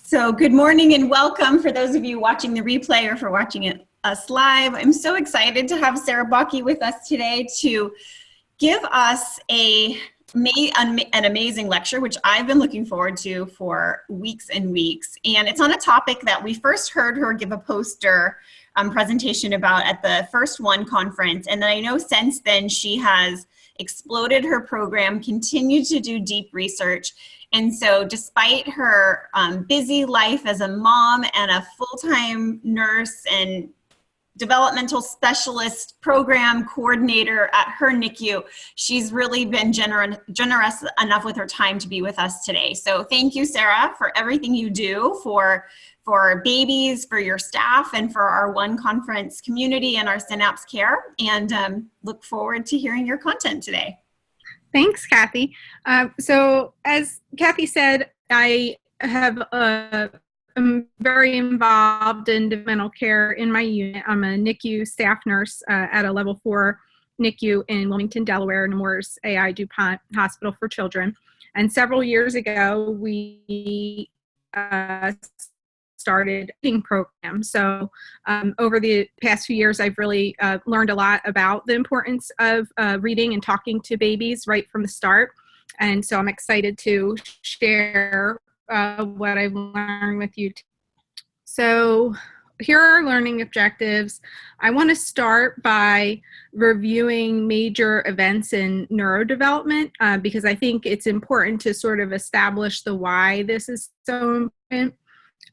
So good morning and welcome for those of you watching the replay or for watching us live. I'm so excited to have Sarah Bakke with us today to give us an amazing lecture, which I've been looking forward to for weeks and weeks. And it's on a topic that we first heard her give a poster presentation about at the First One conference. And then I know since then she has exploded her program, continued to do deep research. And so despite her busy life as a mom and a full-time nurse and developmental specialist program coordinator at her NICU, she's really been generous enough with her time to be with us today. So thank you, Sarah, for everything you do for babies, for your staff, and for our One Conference community and our Synapse care. And look forward to hearing your content today. Thanks, Kathy. So as Kathy said, I have I'm very involved in developmental care in my unit. I'm a NICU staff nurse at a level 4 NICU in Wilmington, Delaware, Nemours AI DuPont Hospital for Children. And several years ago, we started a reading program. So over the past few years, I've really learned a lot about the importance of reading and talking to babies right from the start. And so I'm excited to share what I've learned with you. So here are our learning objectives. I want to start by reviewing major events in neurodevelopment because I think it's important to sort of establish the why this is so important.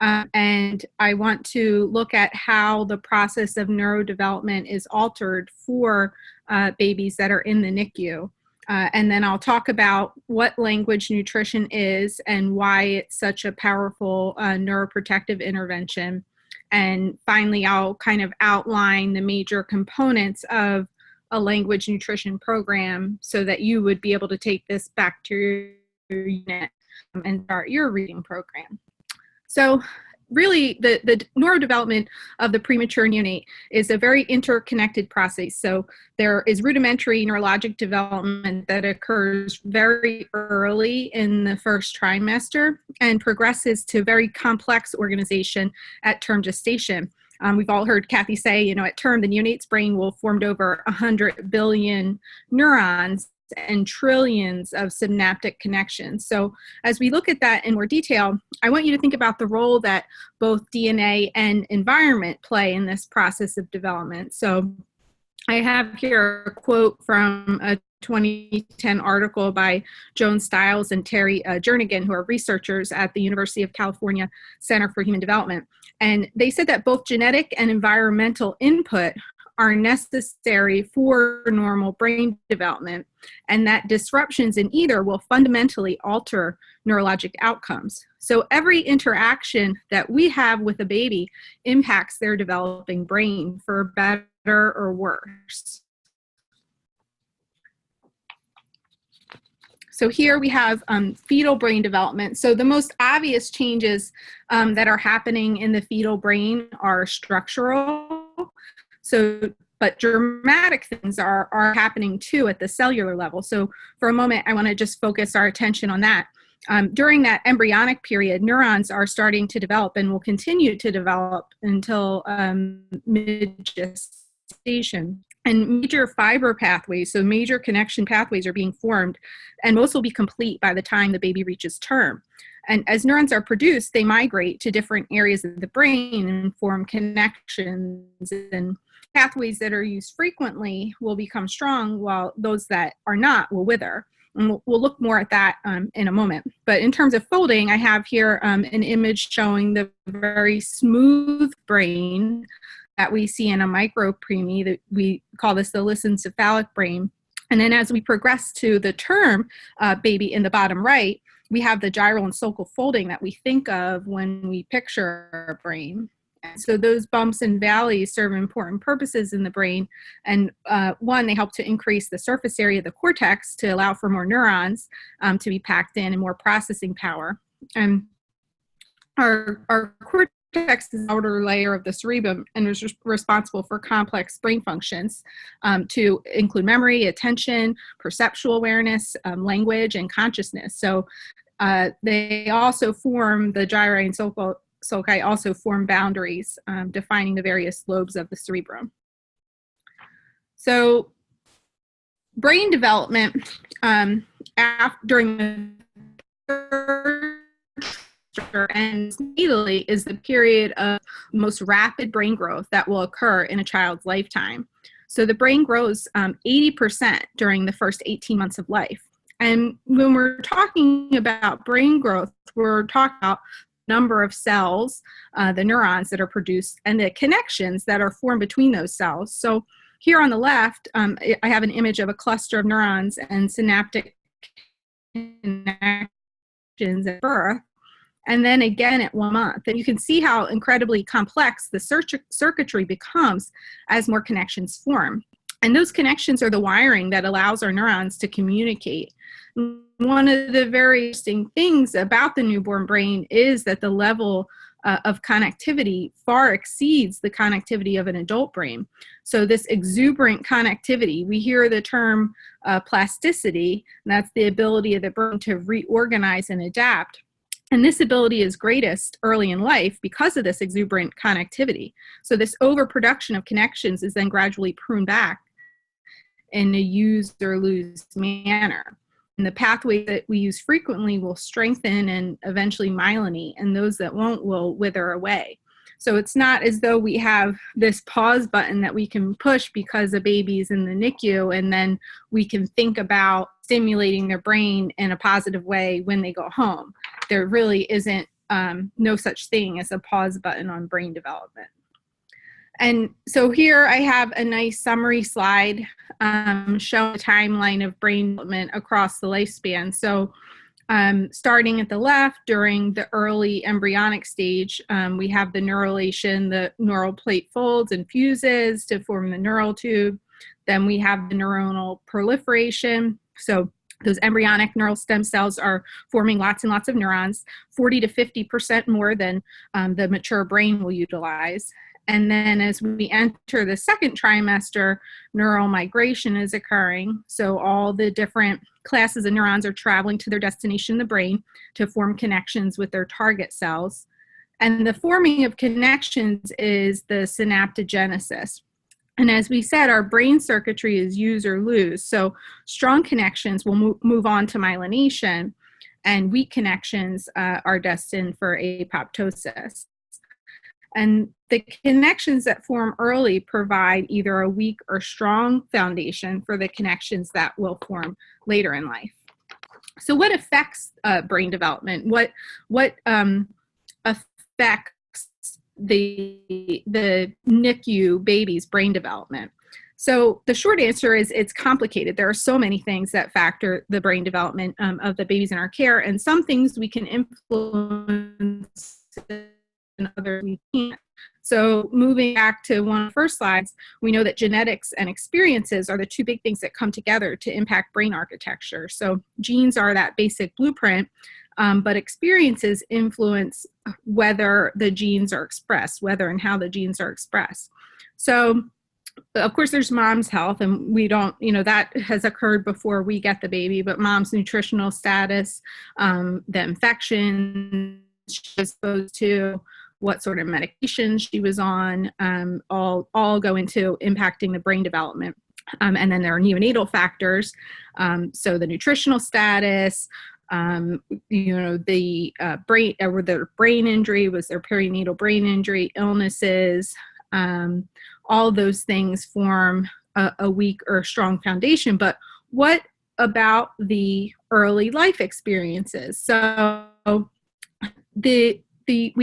And I want to look at how the process of neurodevelopment is altered for babies that are in the NICU. And then I'll talk about what language nutrition is and why it's such a powerful neuroprotective intervention. And finally, I'll kind of outline the major components of a language nutrition program so that you would be able to take this back to your unit and start your reading program. So really, the neurodevelopment of the premature neonate is a very interconnected process. So there is rudimentary neurologic development that occurs very early in the first trimester and progresses to very complex organization at term gestation. We've all heard Kathy say, you know, at term, the neonate's brain will form over 100 billion neurons and trillions of synaptic connections. So as we look at that in more detail, I want you to think about the role that both DNA and environment play in this process of development. So I have here a quote from a 2010 article by Joan Stiles and Terry Jernigan, who are researchers at the University of California Center for Human Development. And they said that both genetic and environmental input are necessary for normal brain development, and that disruptions in either will fundamentally alter neurologic outcomes. So every interaction that we have with a baby impacts their developing brain for better or worse. So here we have fetal brain development. So the most obvious changes that are happening in the fetal brain are structural. But dramatic things are happening too at the cellular level. So for a moment, I want to just focus our attention on that. During that embryonic period, neurons are starting to develop and will continue to develop until mid-gestation. And major fiber pathways, so major connection pathways are being formed, and most will be complete by the time the baby reaches term. And as neurons are produced, they migrate to different areas of the brain and form connections, and pathways that are used frequently will become strong, while those that are not will wither. And we'll look more at that in a moment. But in terms of folding, I have here an image showing the very smooth brain that we see in a micropreemie. That we call this the lissencephalic brain. And then as we progress to the term baby in the bottom right, we have the gyral and sulcal folding that we think of when we picture a brain. And so those bumps and valleys serve important purposes in the brain. And one, they help to increase the surface area of the cortex to allow for more neurons to be packed in and more processing power. And our cortex is the outer layer of the cerebrum and is responsible for complex brain functions to include memory, attention, perceptual awareness, language, and consciousness. So They also form, the gyri and sulci also form boundaries, defining the various lobes of the cerebrum. So brain development during the third and natally is the period of most rapid brain growth that will occur in a child's lifetime. So the brain grows 80% during the first 18 months of life. And when we're talking about brain growth, we're talking about number of cells, the neurons that are produced, and the connections that are formed between those cells. So here on the left, I have an image of a cluster of neurons and synaptic connections at birth, and then again at 1 month. And you can see how incredibly complex the circuitry becomes as more connections form. And those connections are the wiring that allows our neurons to communicate. One of the very interesting things about the newborn brain is that the level of connectivity far exceeds the connectivity of an adult brain. So this exuberant connectivity, we hear the term plasticity, and that's the ability of the brain to reorganize and adapt. And this ability is greatest early in life because of this exuberant connectivity. So this overproduction of connections is then gradually pruned back in a use or lose manner. And the pathways that we use frequently will strengthen and eventually myelinate, and those that won't will wither away. So it's not as though we have this pause button that we can push because a baby's in the NICU, and then we can think about stimulating their brain in a positive way when they go home. There really isn't no such thing as a pause button on brain development. And so here I have a nice summary slide showing a timeline of brain development across the lifespan. So starting at the left, during the early embryonic stage, we have the neurulation, the neural plate folds and fuses to form the neural tube. Then we have the neuronal proliferation. So those embryonic neural stem cells are forming lots and lots of neurons, 40 to 50% more than the mature brain will utilize. And then as we enter the second trimester, neural migration is occurring. So all the different classes of neurons are traveling to their destination in the brain to form connections with their target cells. And the forming of connections is the synaptogenesis. And as we said, our brain circuitry is use or lose. So strong connections will move on to myelination, and weak connections are destined for apoptosis. And the connections that form early provide either a weak or strong foundation for the connections that will form later in life. So what affects brain development? What affects the NICU baby's brain development? So the short answer is it's complicated. There are so many things that factor the brain development of the babies in our care, and some things we can influence and others we can't. So moving back to one of the first slides, we know that genetics and experiences are the two big things that come together to impact brain architecture. So genes are that basic blueprint, but experiences influence whether the genes are expressed, whether and how the genes are expressed. So of course there's mom's health, and we don't, that has occurred before we get the baby, but mom's nutritional status, the infection she was exposed to, what sort of medication she was on, all go into impacting the brain development. And then there are neonatal factors. So the nutritional status, the brain, or their brain injury, was their perinatal brain injury, illnesses, all those things form a weak or strong foundation. But what about the early life experiences? So we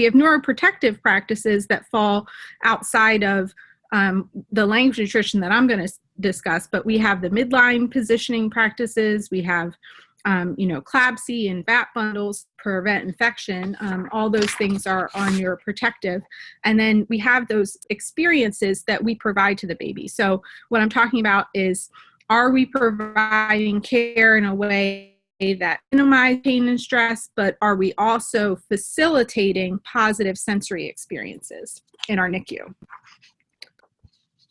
have neuroprotective practices that fall outside of the language nutrition that I'm going to discuss, but we have the midline positioning practices. We have, CLABSI and VAT bundles, prevent infection. All those things are on neuroprotective. And then we have those experiences that we provide to the baby. So what I'm talking about is, are we providing care in a way that minimize pain and stress, but are we also facilitating positive sensory experiences in our NICU?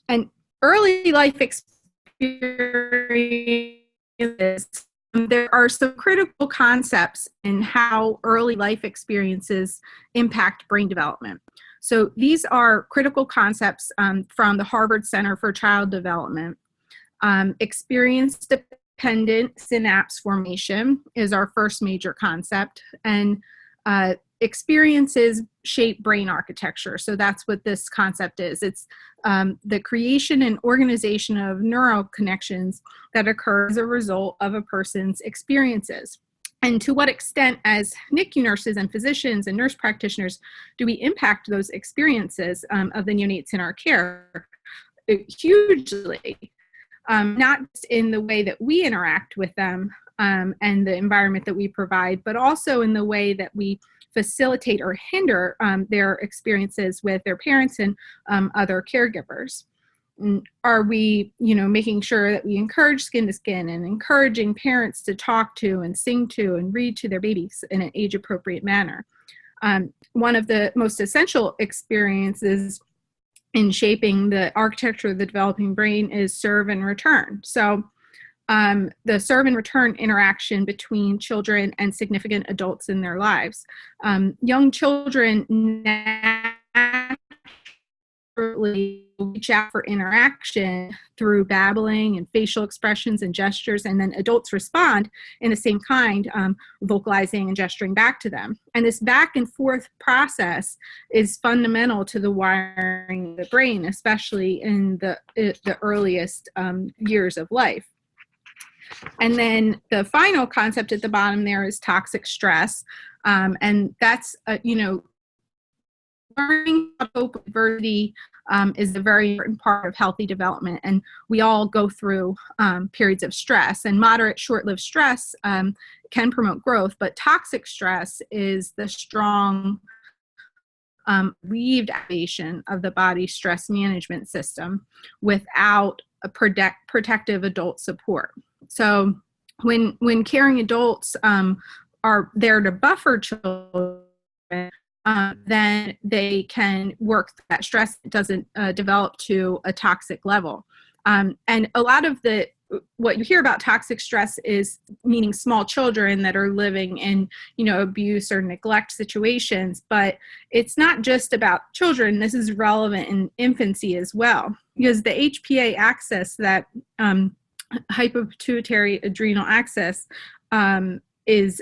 And early life experiences there are some critical concepts in how early life experiences impact brain development. So these are critical concepts from the Harvard Center for Child Development. Experience-dependent synapse formation is our first major concept, and experiences shape brain architecture. So that's what this concept is. It's the creation and organization of neural connections that occur as a result of a person's experiences. And to what extent, as NICU nurses and physicians and nurse practitioners, do we impact those experiences of the neonates in our care? Hugely. Not just in the way that we interact with them and the environment that we provide, but also in the way that we facilitate or hinder their experiences with their parents and other caregivers. Are we, making sure that we encourage skin to skin and encouraging parents to talk to and sing to and read to their babies in an age-appropriate manner? One of the most essential experiences in shaping the architecture of the developing brain is serve and return. So the serve and return interaction between children and significant adults in their lives. Young children naturally reach out for interaction through babbling and facial expressions and gestures, and then adults respond in the same kind, vocalizing and gesturing back to them. And this back and forth process is fundamental to the wiring of the brain, especially in the earliest years of life. And then the final concept at the bottom there is toxic stress. And that's, learning how to cope with adversity is a very important part of healthy development. And we all go through periods of stress, and moderate short-lived stress can promote growth, but toxic stress is the strong relieved activation of the body's stress management system without a protective adult support. So when caring adults are there to buffer children, then they can work through that stress doesn't develop to a toxic level. And a lot of what you hear about toxic stress is meaning small children that are living in, abuse or neglect situations, but it's not just about children. This is relevant in infancy as well, because the HPA axis, that hypopituitary adrenal axis, is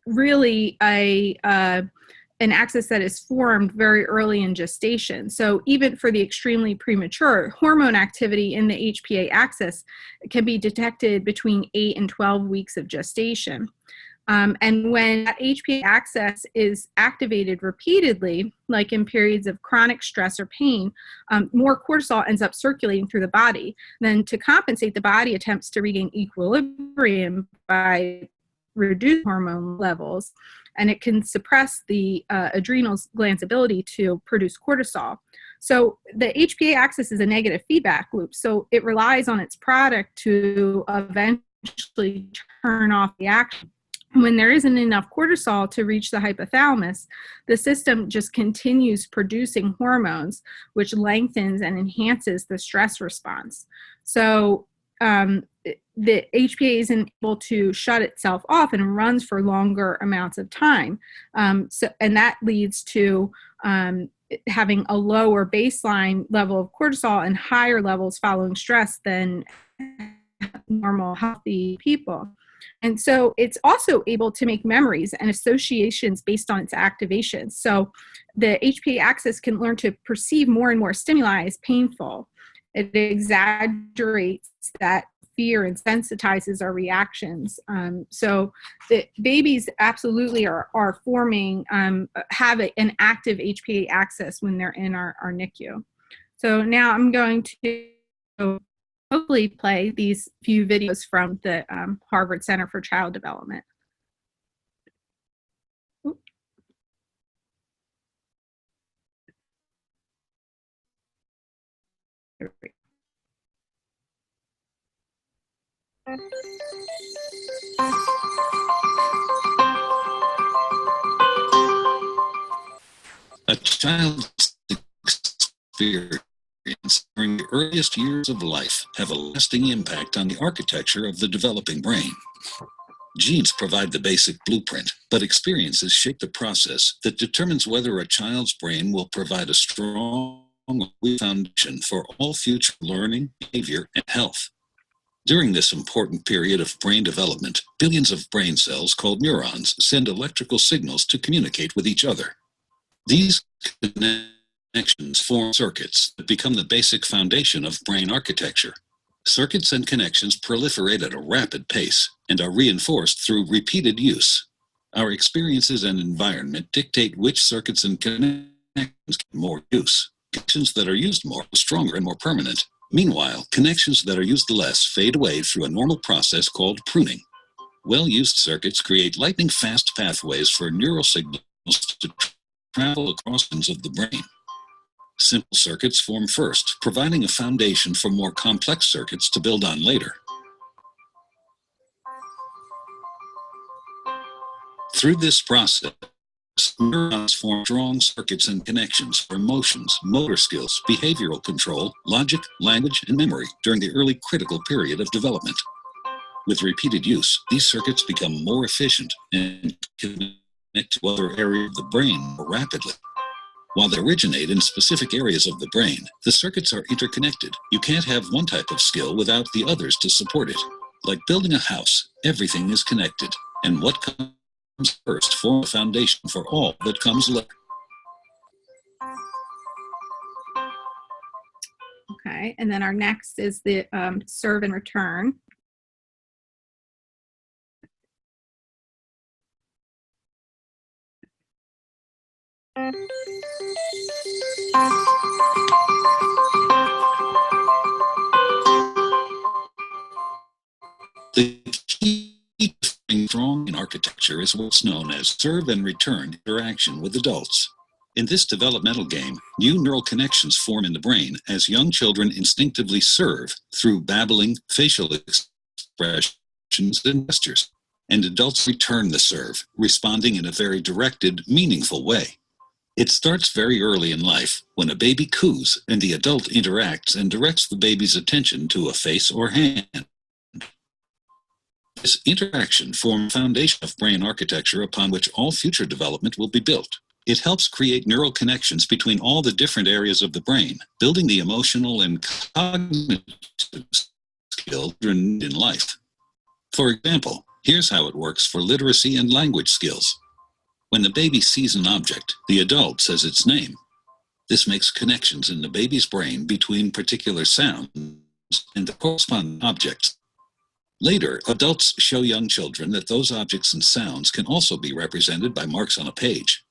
really an axis that is formed very early in gestation. So even for the extremely premature, hormone activity in the HPA axis can be detected between 8 and 12 weeks of gestation. And when that HPA axis is activated repeatedly, like in periods of chronic stress or pain, more cortisol ends up circulating through the body. Then to compensate, the body attempts to regain equilibrium by reduced hormone levels, and it can suppress the adrenal gland's ability to produce cortisol. So the HPA axis is a negative feedback loop. So it relies on its product to eventually turn off the action. When there isn't enough cortisol to reach the hypothalamus, the system just continues producing hormones, which lengthens and enhances the stress response. So the HPA isn't able to shut itself off and runs for longer amounts of time. And that leads to having a lower baseline level of cortisol and higher levels following stress than normal healthy people. And so it's also able to make memories and associations based on its activation. So the HPA axis can learn to perceive more and more stimuli as painful. It exaggerates that fear and sensitizes our reactions. So the babies absolutely are forming, have an active HPA axis when they're in our NICU. So now I'm going to hopefully play these few videos from the Harvard Center for Child Development. Here we go. A child's experience during the earliest years of life have a lasting impact on the architecture of the developing brain. Genes provide the basic blueprint, but experiences shape the process that determines whether a child's brain will provide a strong foundation for all future learning, behavior, and health. During this important period of brain development, billions of brain cells called neurons send electrical signals to communicate with each other. These connections form circuits that become the basic foundation of brain architecture. Circuits and connections proliferate at a rapid pace and are reinforced through repeated use. Our experiences and environment dictate which circuits and connections get more use. Connections that are used more are stronger and more permanent. Meanwhile, connections that are used less fade away through a normal process called pruning. Well-used circuits create lightning-fast pathways for neural signals to travel across regions of the brain. Simple circuits form first, providing a foundation for more complex circuits to build on later. Through this process, neurons form strong circuits and connections for emotions, motor skills, behavioral control, logic, language, and memory during the early critical period of development. With repeated use, these circuits become more efficient and connect to other areas of the brain more rapidly. While they originate in specific areas of the brain, the circuits are interconnected. You can't have one type of skill without the others to support it. Like building a house, everything is connected, and what comes first forms a foundation for all that comes later. Okay, and then our next is the serve and return. The key to strong in architecture is what's known as serve and return interaction with adults. In this developmental game, new neural connections form in the brain as young children instinctively serve through babbling, facial expressions, and gestures, and adults return the serve, responding in a very directed, meaningful way. It starts very early in life, when a baby coos and the adult interacts and directs the baby's attention to a face or hand. This interaction forms the foundation of brain architecture upon which all future development will be built. It helps create neural connections between all the different areas of the brain, building the emotional and cognitive skills in life. For example, here's how it works for literacy and language skills. When the baby sees an object, the adult says its name. This makes connections in the baby's brain between particular sounds and the corresponding objects. Later, adults show young children that those objects and sounds can also be represented by marks on a page.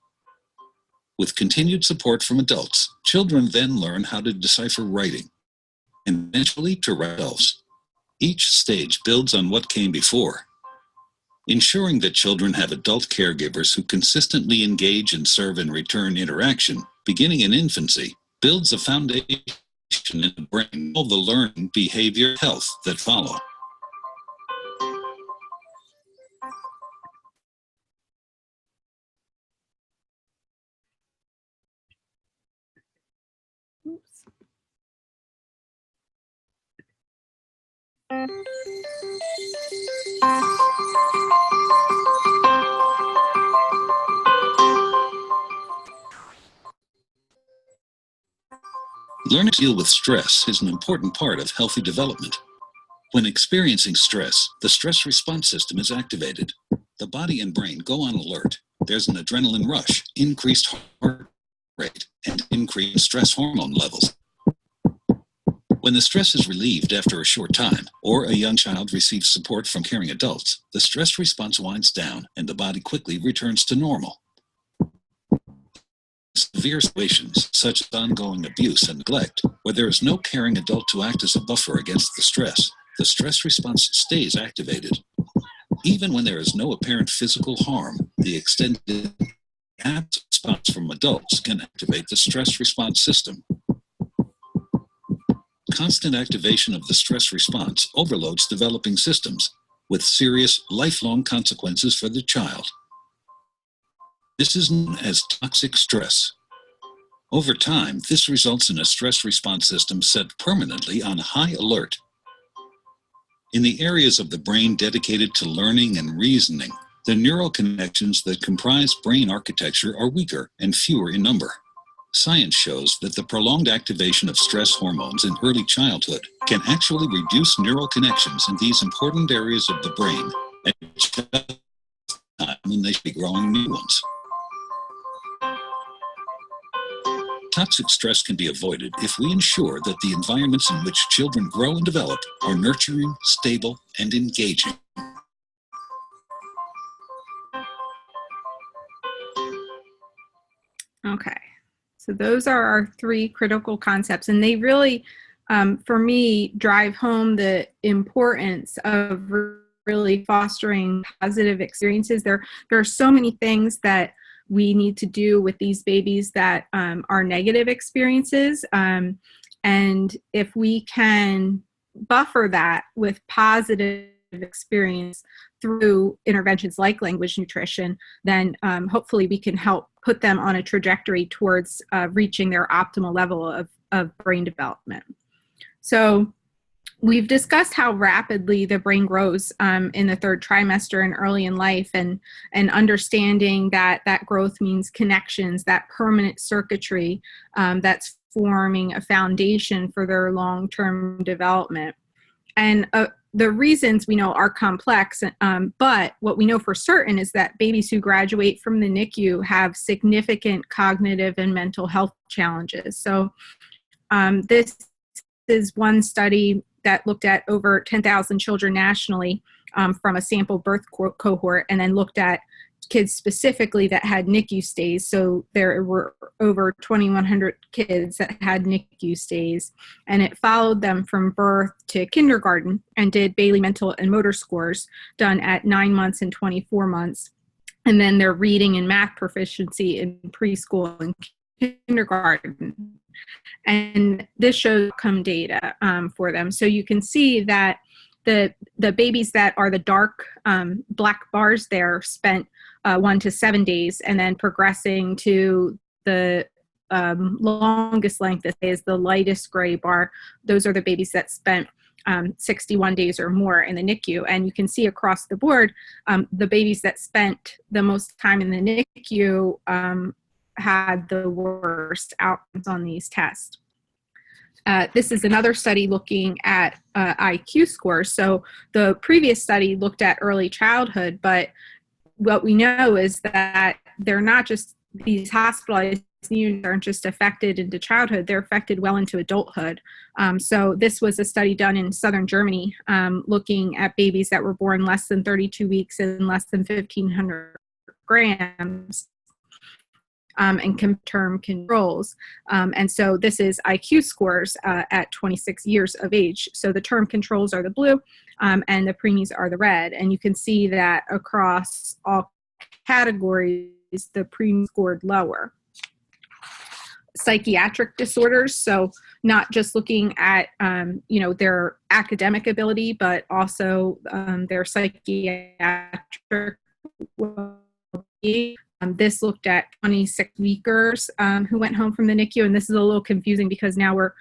With continued support from adults, children then learn how to decipher writing, and eventually to write themselves. Each stage builds on what came before. Ensuring that children have adult caregivers who consistently engage in serve and return interaction, beginning in infancy, builds a foundation in the brain of all the learning, behavior, health that follow. Learning to deal with stress is an important part of healthy development. When experiencing stress, the stress response system is activated. The body and brain go on alert. There's an adrenaline rush, increased heart rate, and increased stress hormone levels. When the stress is relieved after a short time, or a young child receives support from caring adults, the stress response winds down and the body quickly returns to normal. Severe situations, such as ongoing abuse and neglect, where there is no caring adult to act as a buffer against the stress response stays activated. Even when there is no apparent physical harm, the extended response from adults can activate the stress response system. Constant activation of the stress response overloads developing systems, with serious, lifelong consequences for the child. This is known as toxic stress. Over time, this results in a stress response system set permanently on high alert. In the areas of the brain dedicated to learning and reasoning, the neural connections that comprise brain architecture are weaker and fewer in number. Science shows that the prolonged activation of stress hormones in early childhood can actually reduce neural connections in these important areas of the brain at just the time when they should be growing new ones. Toxic stress can be avoided if we ensure that the environments in which children grow and develop are nurturing, stable, and engaging. Okay, so those are our three critical concepts, and they really, for me, drive home the importance of really fostering positive experiences. There are so many things that we need to do with these babies that are negative experiences. And if we can buffer that with positive experience through interventions like language nutrition, then hopefully we can help put them on a trajectory towards reaching their optimal level of brain development. So we've discussed how rapidly the brain grows in the third trimester and early in life, and understanding that that growth means connections, that permanent circuitry that's forming a foundation for their long-term development. And the reasons we know are complex, but what we know for certain is that babies who graduate from the NICU have significant cognitive and mental health challenges. So this is one study that looked at over 10,000 children nationally from a sample birth cohort, and then looked at kids specifically that had NICU stays. So there were over 2,100 kids that had NICU stays, and it followed them from birth to kindergarten and did Bayley mental and motor scores done at 9 months and 24 months, and then their reading and math proficiency in preschool and kindergarten. And this shows outcome data for them. So you can see that the babies that are the dark black bars there spent 1 to 7 days, and then progressing to the longest length of stay is the lightest gray bar. Those are the babies that spent 61 days or more in the NICU. And you can see across the board, the babies that spent the most time in the NICU had the worst outcomes on these tests. This is another study looking at IQ scores. So the previous study looked at early childhood, but what we know is that they're not just, these hospitalized units aren't just affected into childhood, they're affected well into adulthood. So this was a study done in southern Germany looking at babies that were born less than 32 weeks and less than 1,500 grams. And term controls. And so this is IQ scores at 26 years of age. So the term controls are the blue and the preemies are the red. And you can see that across all categories, the preemies scored lower. Psychiatric disorders, so not just looking at their academic ability, but also their psychiatric well-being. This looked at 26 weekers who went home from the NICU, and this is a little confusing because now we're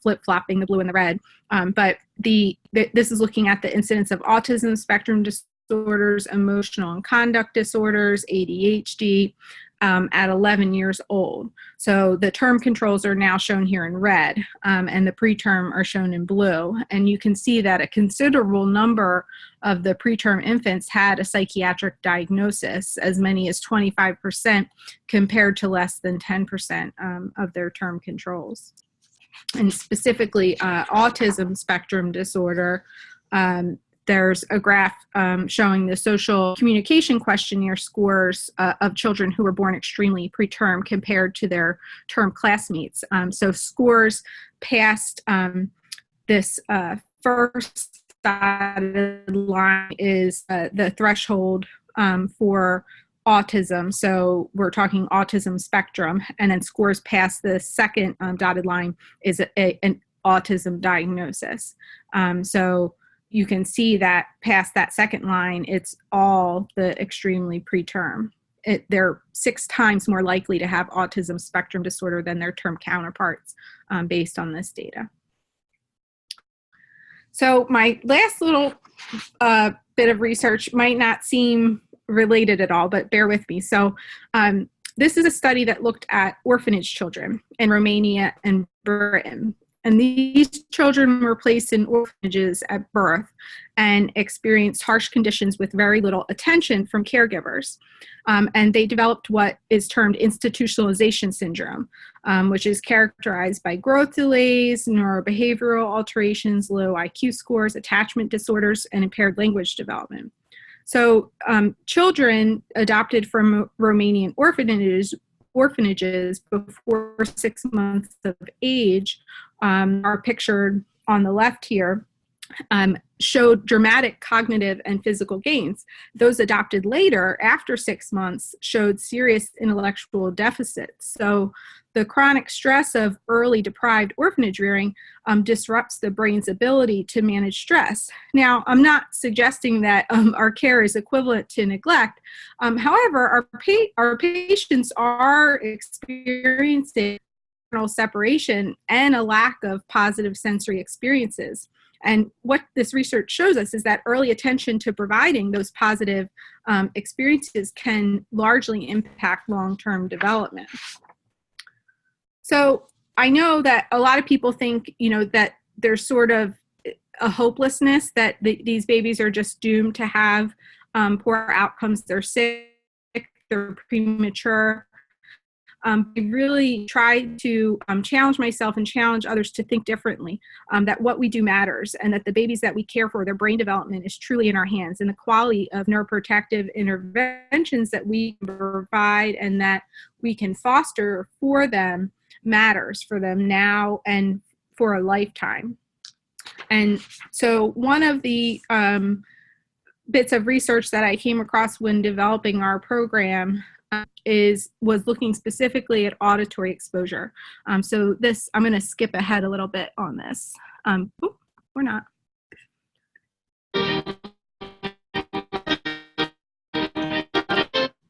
flip-flopping the blue and the red. But this is looking at the incidence of autism spectrum disorders, emotional and conduct disorders, ADHD, at 11 years old. So the term controls are now shown here in red, and the preterm are shown in blue. And you can see that a considerable number of the preterm infants had a psychiatric diagnosis, as many as 25% compared to less than 10% of their term controls. And specifically, autism spectrum disorder, there's a graph showing the social communication questionnaire scores of children who were born extremely preterm compared to their term classmates. So scores past this first dotted line is the threshold for autism. So we're talking autism spectrum, and then scores past the second dotted line is an autism diagnosis. So you can see that past that second line, it's all the extremely preterm. They're 6 times more likely to have autism spectrum disorder than their term counterparts based on this data. So my last little bit of research might not seem related at all, but bear with me. So this is a study that looked at orphanage children in Romania and Britain. And these children were placed in orphanages at birth and experienced harsh conditions with very little attention from caregivers. And they developed what is termed institutionalization syndrome, which is characterized by growth delays, neurobehavioral alterations, low IQ scores, attachment disorders, and impaired language development. So children adopted from Romanian orphanages before 6 months of age are pictured on the left here, showed dramatic cognitive and physical gains. Those adopted later, after 6 months, showed serious intellectual deficits. So the chronic stress of early deprived orphanage rearing disrupts the brain's ability to manage stress. Now, I'm not suggesting that our care is equivalent to neglect. However, our patients are experiencing separation and a lack of positive sensory experiences. And what this research shows us is that early attention to providing those positive experiences can largely impact long-term development. So I know that a lot of people think, that there's sort of a hopelessness that these babies are just doomed to have poor outcomes. They're sick, they're premature. I really try to challenge myself and challenge others to think differently, that what we do matters, and that the babies that we care for, their brain development is truly in our hands, and the quality of neuroprotective interventions that we provide and that we can foster for them matters for them now and for a lifetime. And so one of the bits of research that I came across when developing our program was looking specifically at auditory exposure. So this, I'm going to skip ahead a little bit on this. Or not.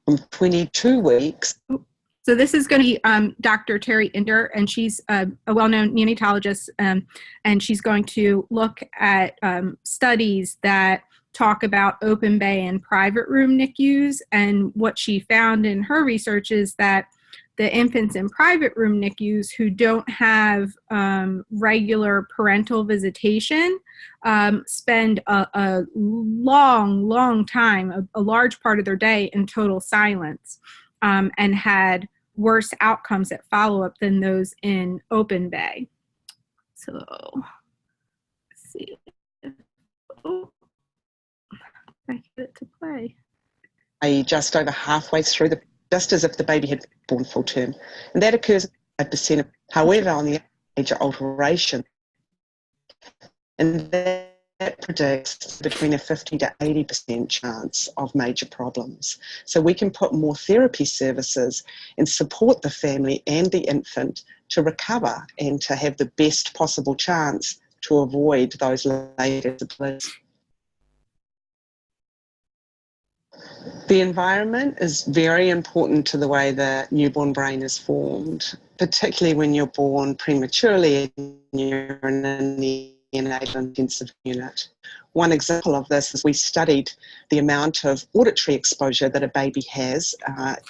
From 22 weeks. So this is going to be Dr. Terry Inder, and she's a well-known neonatologist, and she's going to look at studies that talk about open bay and private room NICUs. And what she found in her research is that the infants in private room NICUs who don't have regular parental visitation spend a long time, a large part of their in total silence, and had worse outcomes at follow-up than those in open bay. So let's see. I get it to play. Just over halfway through, just as if the baby had born full term. And that occurs 5%. However, on the age alteration, and that predicts between a 50 to 80% chance of major problems. So we can put more therapy services and support the family and the infant to recover and to have the best possible chance to avoid those later disabilities. The environment is very important to the way the newborn brain is formed, particularly when you're born prematurely and you're in the neonatal intensive unit. One example of this is we studied the amount of auditory exposure that a baby has,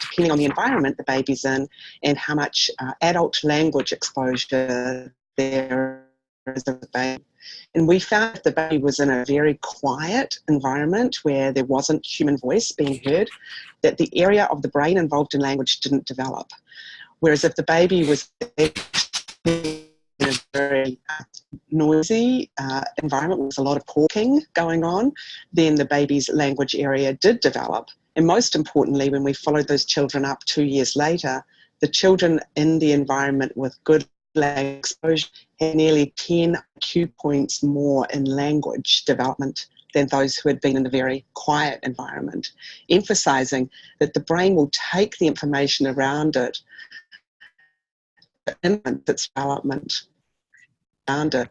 depending on the environment the baby's in, and how much adult language exposure there is of the baby. And we found if the baby was in a very quiet environment where there wasn't human voice being heard, that the area of the brain involved in language didn't develop. Whereas if the baby was in a very noisy environment with a lot of talking going on, then the baby's language area did develop. And most importantly, when we followed those children up 2 years later, the children in the environment with good language exposure had nearly 10 IQ points more in language development than those who had been in a very quiet environment, emphasizing that the brain will take the information around it, its development around it.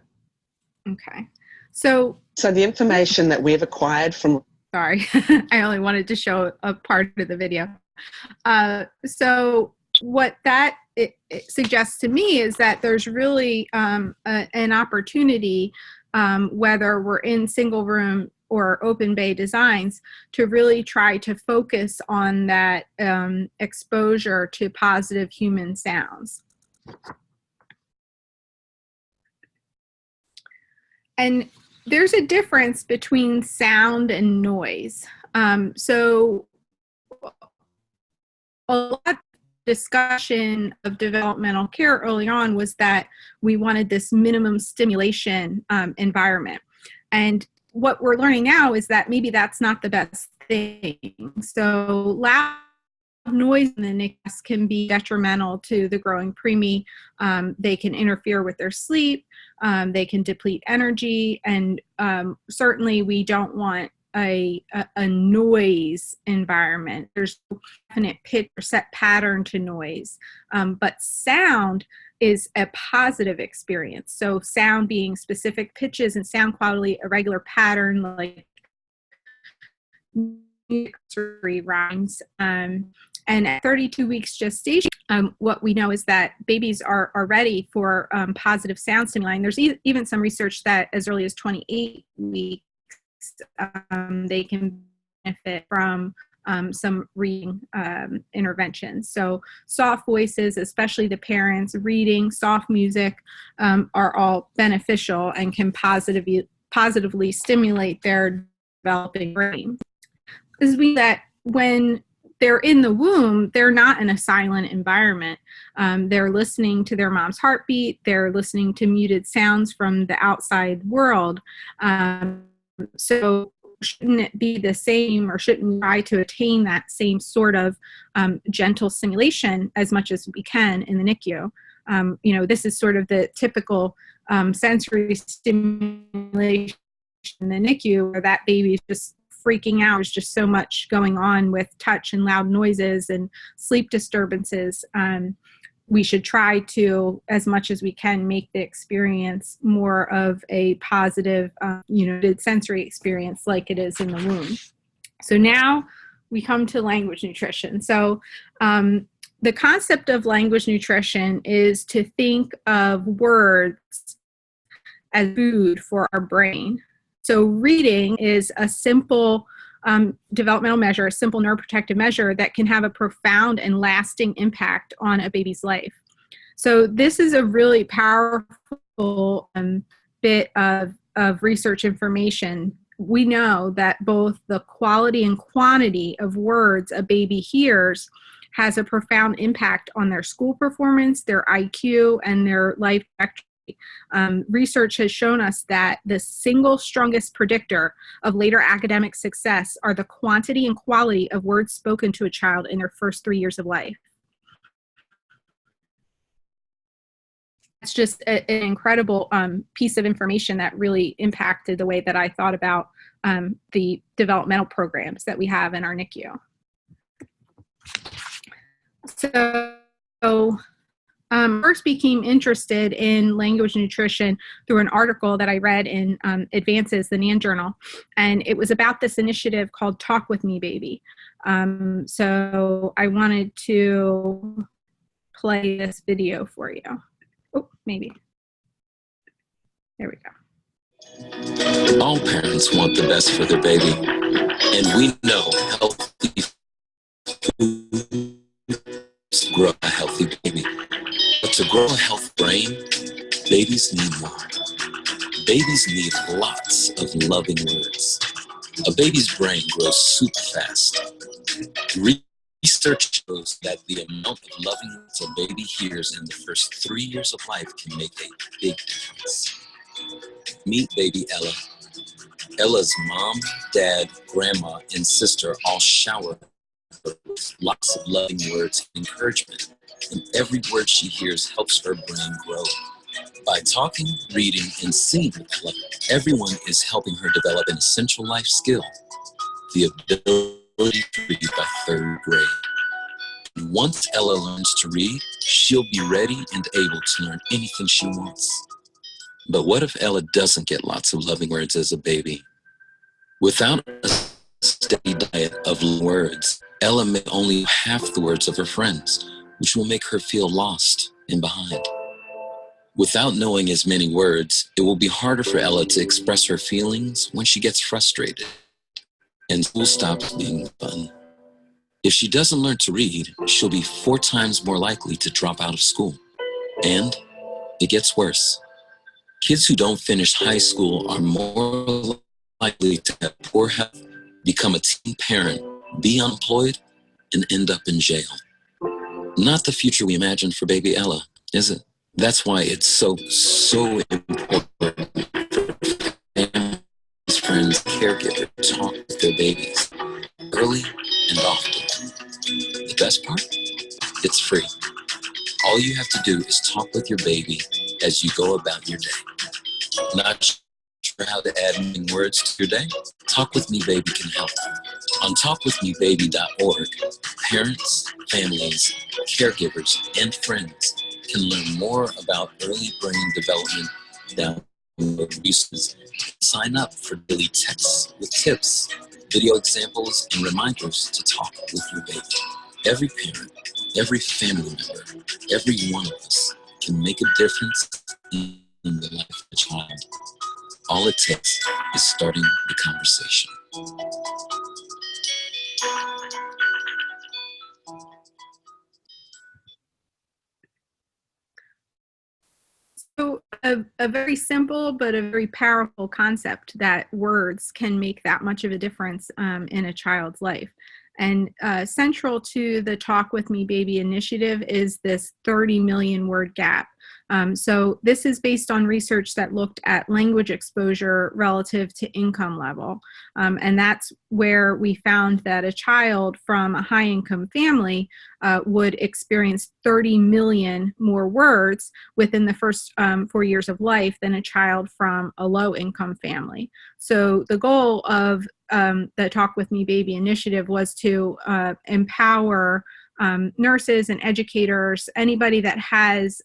Okay. So the information that we've acquired from... Sorry, I only wanted to show a part of the video. So what that it suggests to me is that there's really an opportunity whether we're in single room or open bay designs, to really try to focus on that exposure to positive human sounds. And there's a difference between sound and noise. So a lot of discussion of developmental care early on was that we wanted this minimum stimulation environment. And what we're learning now is that maybe that's not the best thing. So loud noise in the NICU can be detrimental to the growing preemie. They can interfere with their sleep. They can deplete energy. And certainly we don't want a noise environment. There's no definite pitch or set pattern to noise. But sound is a positive experience. So sound being specific pitches and sound quality, a regular pattern like rhymes. And at 32 weeks gestation, what we know is that babies are ready for positive sound stimuli. And there's even some research that as early as 28 weeks, they can benefit from some reading interventions. So soft voices, especially the parents, reading, soft music are all beneficial and can positively stimulate their developing brain. This means that when they're in the womb, they're not in a silent environment. They're listening to their mom's heartbeat. They're listening to muted sounds from the outside world. So shouldn't it be the same, or shouldn't we try to attain that same sort of gentle stimulation as much as we can in the NICU? You know, this is sort of the typical sensory stimulation in the NICU, where that baby is just freaking out. There's just so much going on with touch and loud noises and sleep disturbances. We should try to, as much as we can, make the experience more of a positive, sensory experience like it is in the womb. So now we come to language nutrition. So the concept of language nutrition is to think of words as food for our brain. So reading is a simple developmental measure, a simple neuroprotective measure that can have a profound and lasting impact on a baby's life. So this is a really powerful bit of research information. We know that both the quality and quantity of words a baby hears has a profound impact on their school performance, their IQ, and their life trajectory. Research has shown us that the single strongest predictor of later academic success are the quantity and quality of words spoken to a child in their first 3 years of life. It's just an incredible piece of information that really impacted the way that I thought about the developmental programs that we have in our NICU. So first became interested in language nutrition through an article that I read in Advances, the NAN journal, and it was about this initiative called Talk With Me Baby. So I wanted to play this video for you. Oh, maybe. There we go. All parents want the best for their baby, and we know healthy foods grow a healthy baby. But to grow a healthy brain, babies need more. Babies need lots of loving words. A baby's brain grows super fast. Research shows that the amount of loving words a baby hears in the first 3 years of life can make a big difference. Meet baby Ella. Ella's mom, dad, grandma, and sister all shower her with lots of loving words and encouragement. And every word she hears helps her brain grow. By talking, reading, and singing with Ella, everyone is helping her develop an essential life skill, the ability to read by 3rd grade. And once Ella learns to read, she'll be ready and able to learn anything she wants. But what if Ella doesn't get lots of loving words as a baby? Without a steady diet of words, Ella may only have half the words of her friends, which will make her feel lost and behind. Without knowing as many words, it will be harder for Ella to express her feelings when she gets frustrated and school stops being fun. If she doesn't learn to read, she'll be 4 times more likely to drop out of school. And it gets worse. Kids who don't finish high school are more likely to have poor health, become a teen parent, be unemployed, and end up in jail. Not the future we imagined for baby Ella, is it? That's why it's so important for families, friends, caregivers to talk with their babies early and often. The best part? It's free. All you have to do is talk with your baby as you go about your day. Not sure how to add any words to your day? Talk With Me Baby can help. On talkwithmebaby.org, parents, families, caregivers, and friends can learn more about early brain development, download resources, sign up for daily texts with tips, video examples, and reminders to talk with your baby. Every parent, every family member, every one of us can make a difference in the life of a child. All it takes is starting the conversation. So a very simple but a very powerful concept that words can make that much of a difference in a child's life. And central to the Talk With Me Baby initiative is this 30 million word gap. So this is based on research that looked at language exposure relative to income level. And that's where we found that a child from a high-income family would experience 30 million more words within the first 4 years of life than a child from a low-income family. So the goal of the Talk With Me Baby initiative was to empower nurses and educators, anybody that has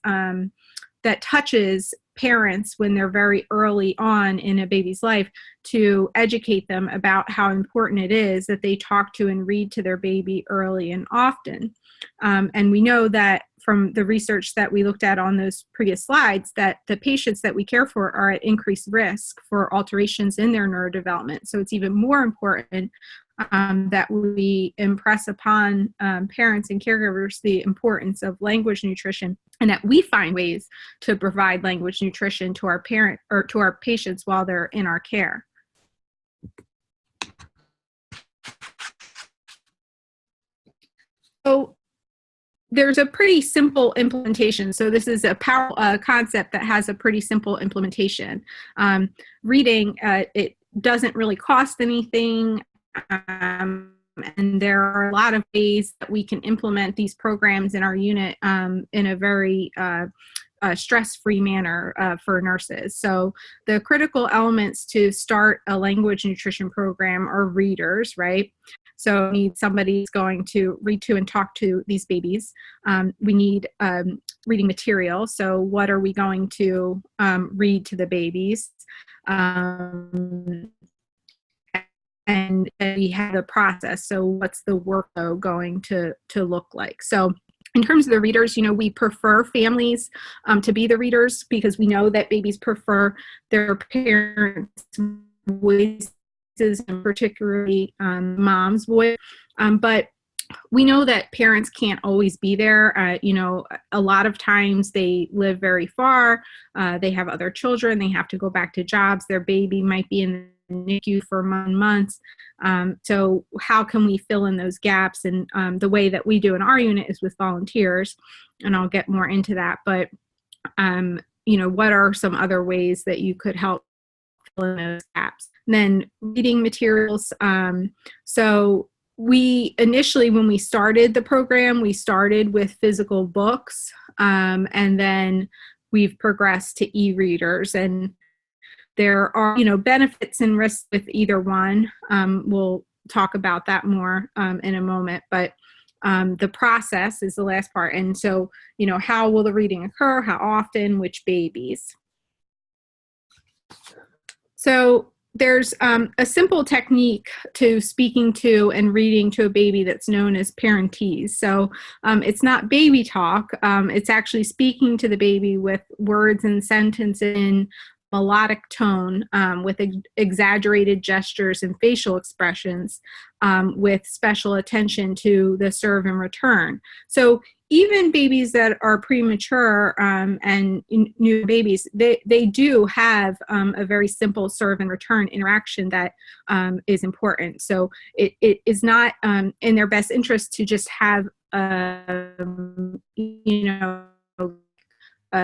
that touches parents when they're very early on in a baby's life, to educate them about how important it is that they talk to and read to their baby early and often. And we know that from the research that we looked at on those previous slides, that the patients that we care for are at increased risk for alterations in their neurodevelopment. So it's even more important that we impress upon parents and caregivers the importance of language nutrition, and that we find ways to provide language nutrition to our parent or to our patients while they're in our care. So there's a pretty simple implementation. So this is a powerful concept that has a pretty simple implementation. Reading, it doesn't really cost anything. And there are a lot of ways that we can implement these programs in our unit in a very stress-free manner for nurses. So the critical elements to start a language nutrition program are readers, right? So we need somebody who's going to read to and talk to these babies. We need reading material. So what are we going to read to the babies? And we have the process. So what's the workflow going to look like? So in terms of the readers, we prefer families to be the readers, because we know that babies prefer their parents' voices, and particularly mom's voice. But we know that parents can't always be there. A lot of times they live very far. They have other children. They have to go back to jobs. Their baby might be in the NICU for months. So how can we fill in those gaps? And the way that we do in our unit is with volunteers, and I'll get more into that. But, what are some other ways that you could help fill in those gaps? And then reading materials. So we initially, when we started the program, we started with physical books, and then we've progressed to e-readers. And there are, benefits and risks with either one. We'll talk about that more in a moment, but the process is the last part. And so, how will the reading occur? How often? Which babies? So there's a simple technique to speaking to and reading to a baby that's known as parentese. So it's not baby talk. It's actually speaking to the baby with words and sentences in melodic tone, with exaggerated gestures and facial expressions, with special attention to the serve and return. So even babies that are premature and new babies, they do have a very simple serve and return interaction that is important. So it is not in their best interest to just have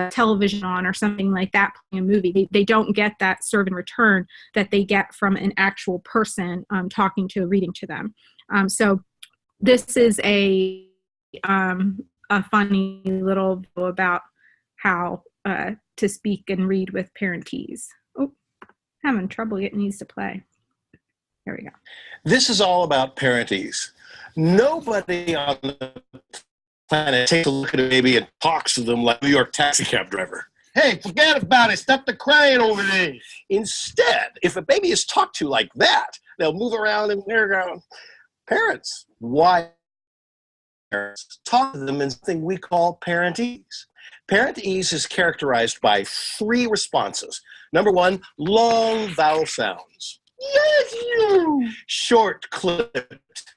television on or something like that, playing a movie. They don't get that serve and return that they get from an actual person talking to, reading to them. So this is a funny little video about how to speak and read with parentese. Oh, having trouble getting these to play. There we go. This is all about parentese. Nobody on the planet takes a look at a baby and talks to them like a New York taxi cab driver. Hey, forget about it. Stop the crying over there. Instead, if a baby is talked to like that, they'll move around and they're going. Parents, why parents talk to them in something we call parentese. Parentese is characterized by 3 responses. Number 1, long vowel sounds. Yes, you. Short, clipped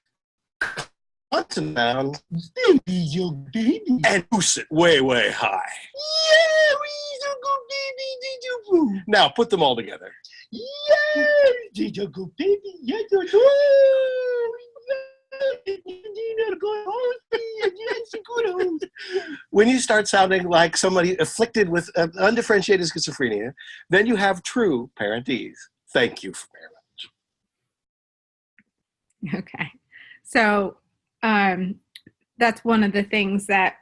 consonant sound. And boost it way, way high. Yeah, now put them all together. When you start sounding like somebody afflicted with undifferentiated schizophrenia, then you have true parentese. Thank you very much. Okay. So that's one of the things that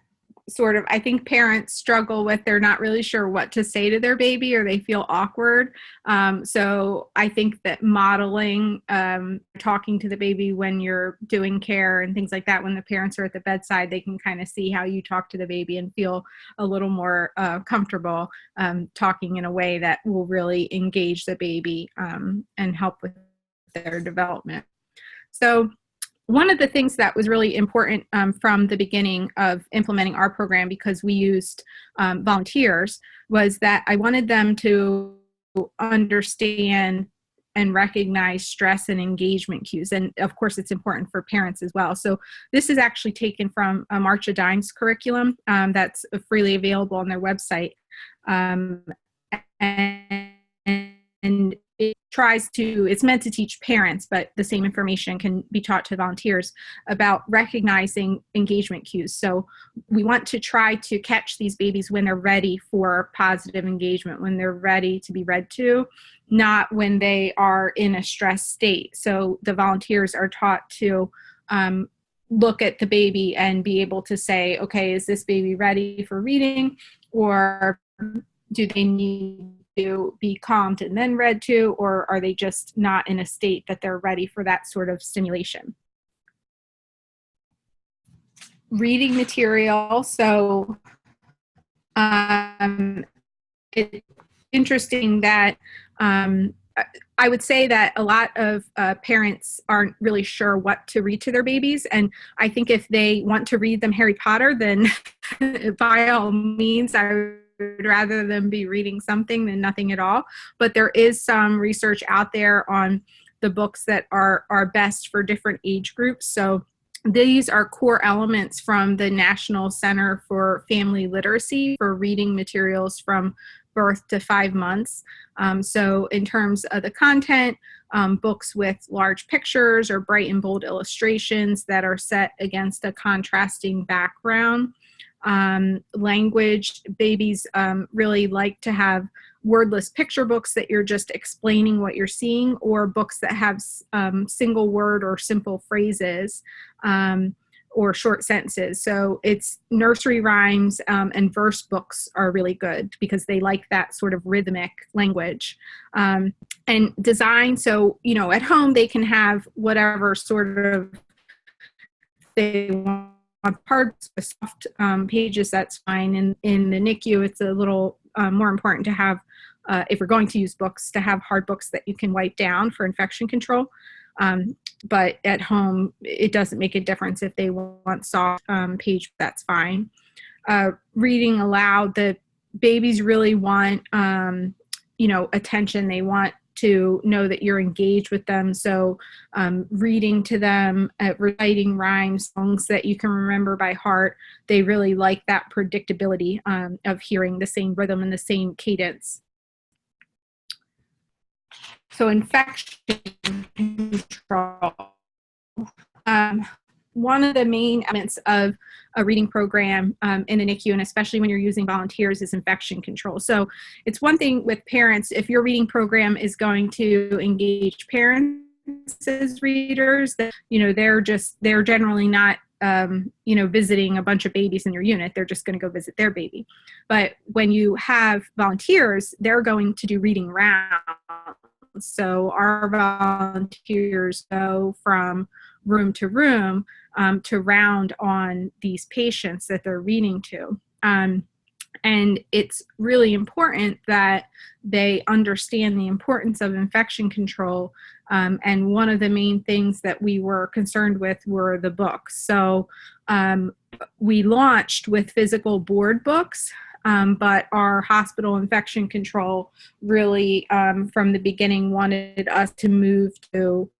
sort of, I think parents struggle with. They're not really sure what to say to their baby, or they feel awkward. So I think that modeling, talking to the baby when you're doing care and things like that, when the parents are at the bedside, they can kind of see how you talk to the baby and feel a little more comfortable talking in a way that will really engage the baby and help with their development. So one of the things that was really important from the beginning of implementing our program, because we used volunteers, was that I wanted them to understand and recognize stress and engagement cues. And of course, it's important for parents as well. So this is actually taken from Marcia Dine's curriculum that's freely available on their website. And it tries to, it's meant to teach parents, but the same information can be taught to volunteers about recognizing engagement cues. So we want to try to catch these babies when they're ready for positive engagement, when they're ready to be read to, not when they are in a stressed state. So the volunteers are taught to look at the baby and be able to say, okay, is this baby ready for reading, or do they need to be calmed and then read to, or are they just not in a state that they're ready for that sort of stimulation? Reading material. So it's interesting that I would say that a lot of parents aren't really sure what to read to their babies. And I think if they want to read them Harry Potter, then by all means, I would rather them be reading something than nothing at all. But there is some research out there on the books that are best for different age groups. So these are core elements from the National Center for Family Literacy for reading materials from birth to 5 months. So in terms of the content, books with large pictures or bright and bold illustrations that are set against a contrasting background. Language, babies really like to have wordless picture books that you're just explaining what you're seeing, or books that have single word or simple phrases or short sentences. So it's nursery rhymes and verse books are really good because they like that sort of rhythmic language. And design, so, you know, at home they can have whatever sort of they want. On parts of soft pages, that's fine. In the NICU, it's a little more important to have if we're going to use books, to have hard books that you can wipe down for infection control. But at home, it doesn't make a difference. If they want soft page, that's fine. Reading aloud, the babies really want, attention. They want to know that you're engaged with them. So reading to them, reciting rhymes, songs that you can remember by heart, they really like that predictability of hearing the same rhythm and the same cadence. So infection control. One of the main elements of a reading program in a NICU, and especially when you're using volunteers, is infection control. So it's one thing with parents, if your reading program is going to engage parents as readers, that, they're generally not, visiting a bunch of babies in your unit. They're just going to go visit their baby. But when you have volunteers, they're going to do reading rounds. So our volunteers go from room to room to round on these patients that they're reading to. And it's really important that they understand the importance of infection control. And one of the main things that we were concerned with were the books. So we launched with physical board books. But our hospital infection control really, from the beginning, wanted us to move to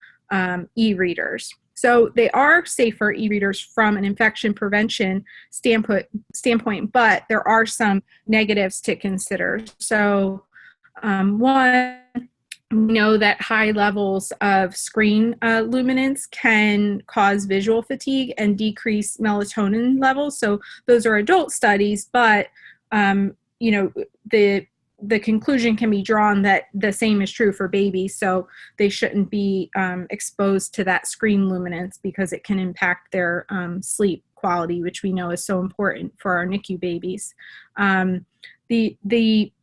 e-readers. So they are safer e-readers from an infection prevention standpoint, but there are some negatives to consider. So one, we know that high levels of screen luminance can cause visual fatigue and decrease melatonin levels. So those are adult studies, but the conclusion can be drawn that the same is true for babies, so they shouldn't be exposed to that screen luminance because it can impact their sleep quality, which we know is so important for our NICU babies. The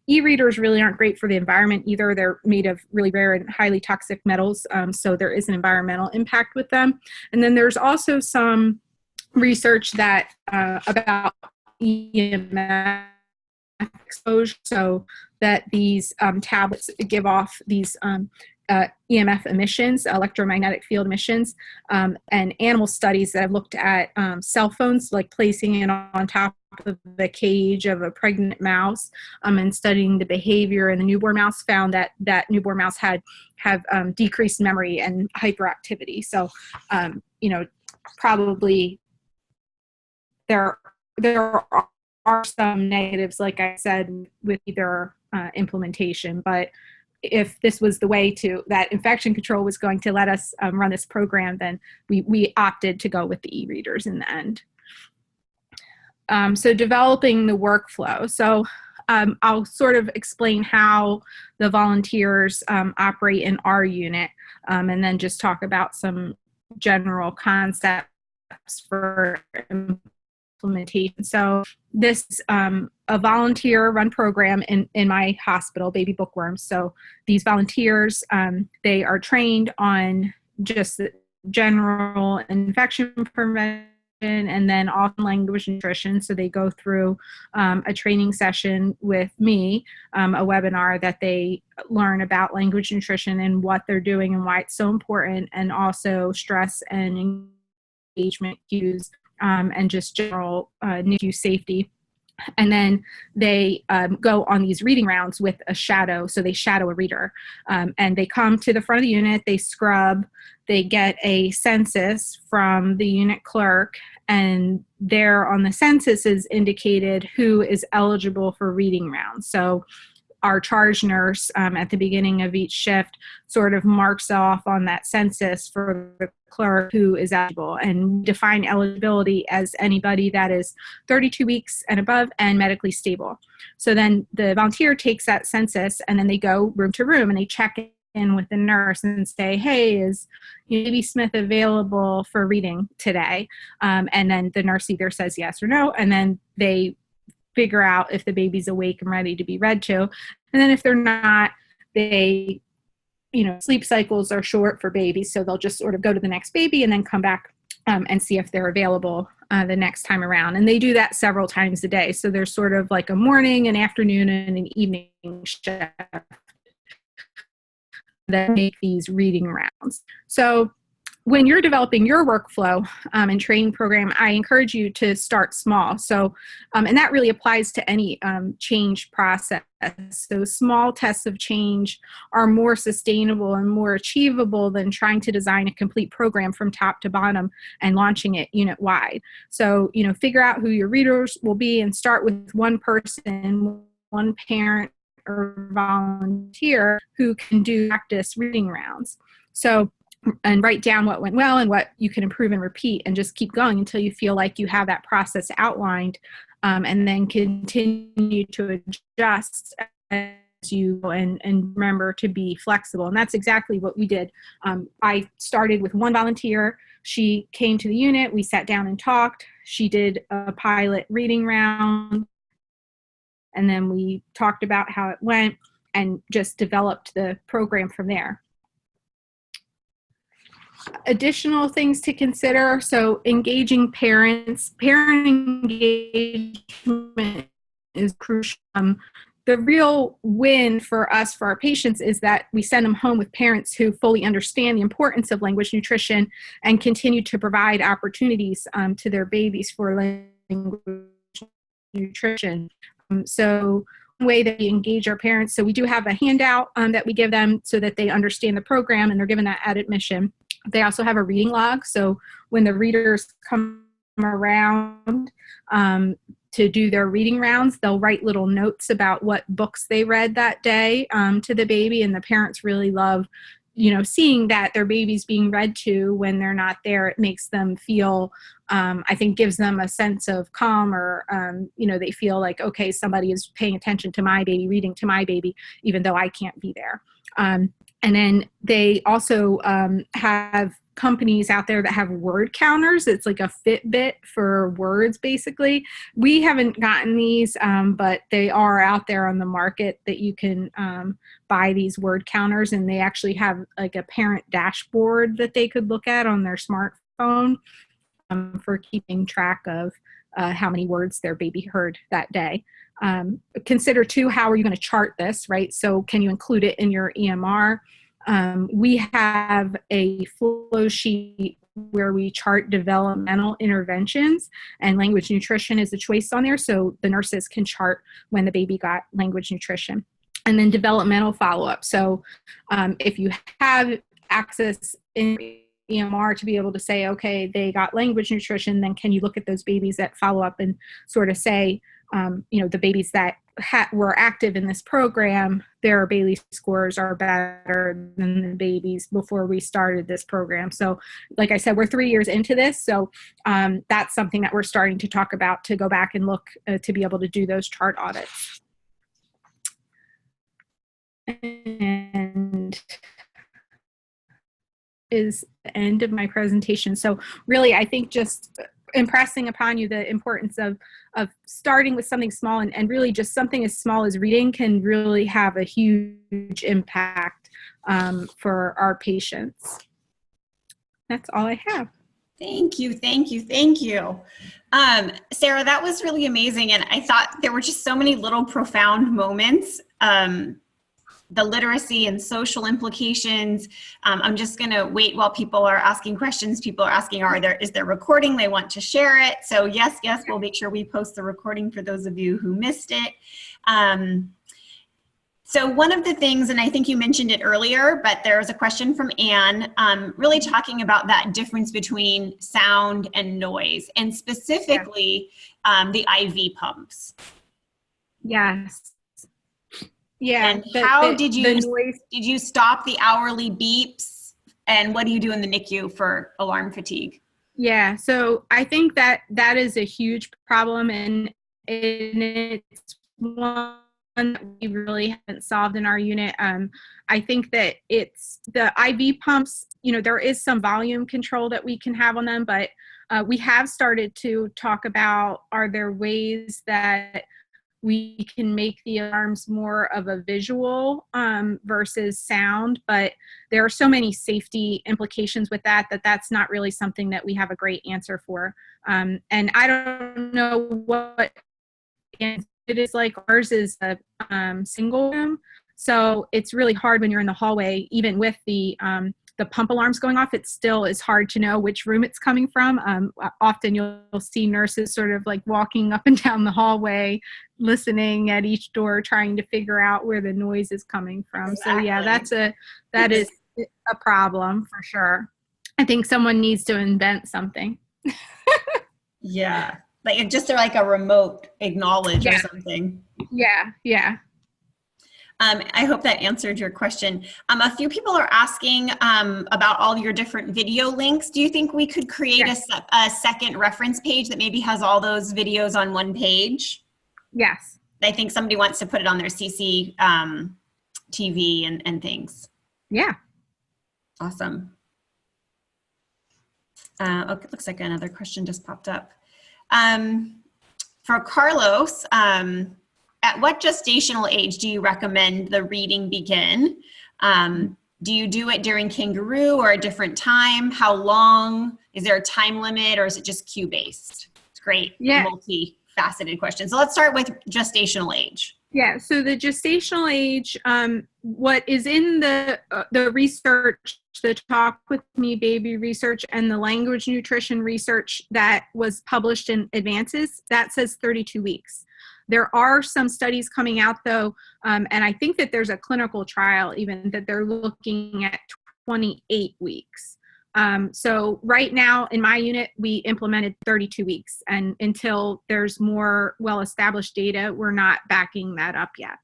e-readers really aren't great for the environment either. They're made of really rare and highly toxic metals, so there is an environmental impact with them. And then there's also some research that about EMF exposure, so that these tablets give off these EMF emissions, electromagnetic field emissions, and animal studies that have looked at cell phones, like placing it on top of the cage of a pregnant mouse, and studying the behavior in the newborn mouse, found that newborn mouse have decreased memory and hyperactivity. So, probably there are some negatives, like I said, with either implementation, but if this was the way that infection control was going to let us run this program, then we opted to go with the e-readers in the end. So developing the workflow. So I'll sort of explain how the volunteers operate in our unit, and then just talk about some general concepts for implementation. So this is a volunteer-run program in my hospital, Baby Bookworms. So these volunteers, they are trained on just general infection prevention and then on language nutrition. So they go through a training session with me, a webinar that they learn about language nutrition and what they're doing and why it's so important, and also stress and engagement cues, and just general NICU safety. And then they go on these reading rounds with a shadow. So they shadow a reader, and they come to the front of the unit, they scrub, they get a census from the unit clerk, and there on the census is indicated who is eligible for reading rounds. So our charge nurse at the beginning of each shift sort of marks off on that census for the clerk who is eligible, and define eligibility as anybody that is 32 weeks and above and medically stable. So then the volunteer takes that census, and then they go room to room and they check in with the nurse and say, hey, is baby Smith available for reading today? And then the nurse either says yes or no, and then they figure out if the baby's awake and ready to be read to. And then if they're not, they, sleep cycles are short for babies, so they'll just sort of go to the next baby and then come back and see if they're available the next time around. And they do that several times a day. So there's sort of like a morning, an afternoon, and an evening shift that make these reading rounds. So when you're developing your workflow and training program, I encourage you to start small. So, and that really applies to any change process. So small tests of change are more sustainable and more achievable than trying to design a complete program from top to bottom and launching it unit-wide. So, you know, figure out who your readers will be and start with one person, one parent or volunteer who can do practice reading rounds. So, and write down what went well and what you can improve and repeat, and just keep going until you feel like you have that process outlined, and then continue to adjust as you go, and remember to be flexible. And that's exactly what we did. I started with one volunteer. She came to the unit. We sat down and talked. She did a pilot reading round, and then we talked about how it went and just developed the program from there. Additional things to consider. So engaging parents, parent engagement is crucial. The real win for us, for our patients, is that we send them home with parents who fully understand the importance of language nutrition and continue to provide opportunities to their babies for language nutrition. So one way that we engage our parents, so we do have a handout that we give them so that they understand the program and they're given that at admission. They also have a reading log. So when the readers come around to do their reading rounds, they'll write little notes about what books they read that day to the baby. And the parents really love, you know, seeing that their baby's being read to when they're not there. It makes them feel, I think gives them a sense of calm, or, you know, they feel like, okay, somebody is paying attention to my baby, reading to my baby, even though I can't be there. And then they also have companies out there that have word counters. It's like a Fitbit for words, basically. We haven't gotten these, but they are out there on the market that you can buy these word counters, and they actually have like a parent dashboard that they could look at on their smartphone for keeping track of how many words their baby heard that day. Consider too, how are you going to chart this, right? So can you include it in your EMR? We have a flow sheet where we chart developmental interventions, and language nutrition is a choice on there. So the nurses can chart when the baby got language nutrition. And then developmental follow-up. So if you have access in EMR to be able to say, okay, they got language nutrition, then can you look at those babies that follow up and sort of say, you know, the babies that were active in this program, their Bailey scores are better than the babies before we started this program. So like I said, we're 3 years into this. So that's something that we're starting to talk about, to go back and look to be able to do those chart audits. And is the end of my presentation. So really, I think just impressing upon you the importance of starting with something small, and really just something as small as reading can really have a huge impact for our patients. That's all I have. Thank you, thank you, thank you. Sarah, that was really amazing. And I thought there were just so many little profound moments. The literacy and social implications. I'm just going to wait while people are asking questions. People are asking, is there recording? They want to share it. So yes, we'll make sure we post the recording for those of you who missed it. So one of the things, and I think you mentioned it earlier, but there's a question from Anne, really talking about that difference between sound and noise, and specifically the IV pumps. Yes. Yeah. And how did you stop the hourly beeps, and what do you do in the NICU for alarm fatigue? Yeah, so I think that is a huge problem, and it's one that we really haven't solved in our unit. I think that it's the IV pumps, you know, there is some volume control that we can have on them, but we have started to talk about, are there ways that we can make the alarms more of a visual versus sound, but there are so many safety implications with that that's not really something that we have a great answer for. And I don't know what it is like. Ours is a single room, so it's really hard when you're in the hallway, even with the pump alarms going off. It still is hard to know which room it's coming from. Often you'll see nurses sort of like walking up and down the hallway, listening at each door, trying to figure out where the noise is coming from. Exactly. So yeah, that is a problem for sure. I think someone needs to invent something. Yeah, like just like a remote acknowledge or something. Yeah. I hope that answered your question. A few people are asking about all your different video links. Do you think we could create a second reference page that maybe has all those videos on one page? Yes. I think somebody wants to put it on their CC TV and things. Yeah. Awesome. Okay, looks like another question just popped up. For Carlos, at what gestational age do you recommend the reading begin? Do you do it during kangaroo or a different time? How long? Is there a time limit, or is it just cue-based? It's great, multi-faceted question. So let's start with gestational age. Yeah, so the gestational age, what is in the research, the Talk With Me Baby research and the language nutrition research that was published in Advances, that says 32 weeks. There are some studies coming out though, and I think that there's a clinical trial even that they're looking at 28 weeks. So right now in my unit, we implemented 32 weeks, and until there's more well-established data, we're not backing that up yet.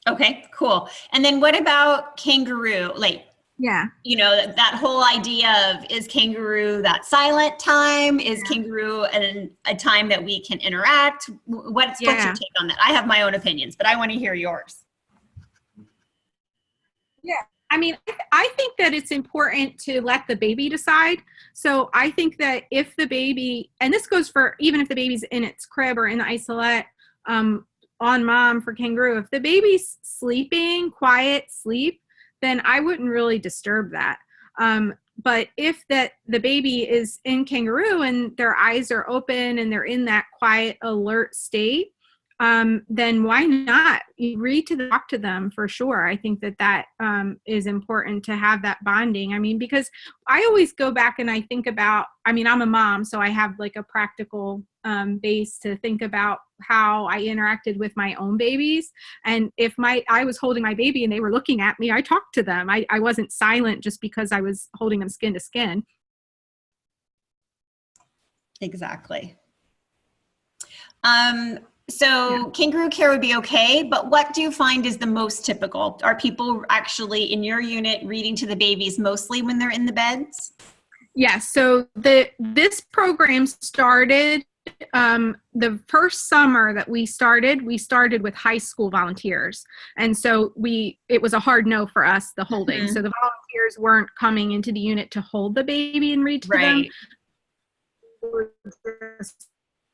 Okay, cool. And then what about kangaroo? Like, yeah, you know, that whole idea of, is kangaroo that silent time? Is kangaroo a time that we can interact? What's your take on that? I have my own opinions, but I want to hear yours. Yeah. I mean, I think that it's important to let the baby decide. So I think that if the baby, and this goes for even if the baby's in its crib or in the isolette, on mom for kangaroo, if the baby's sleeping, quiet sleep, then I wouldn't really disturb that. But if the baby is in kangaroo and their eyes are open and they're in that quiet, alert state, then why not? You read to talk to them for sure. I think that is important to have that bonding. I mean, because I always go back and I think about, I mean, I'm a mom, so I have like a practical base to think about how I interacted with my own babies. And if I was holding my baby and they were looking at me, I talked to them. I wasn't silent just because I was holding them skin to skin. Exactly. So kangaroo care would be okay, but what do you find is the most typical? Are people actually in your unit reading to the babies mostly when they're in the beds? Yes. So this program started the first summer that we started with high school volunteers. And so it was a hard no for us, the holding. So the volunteers weren't coming into the unit to hold the baby and read to them. We were just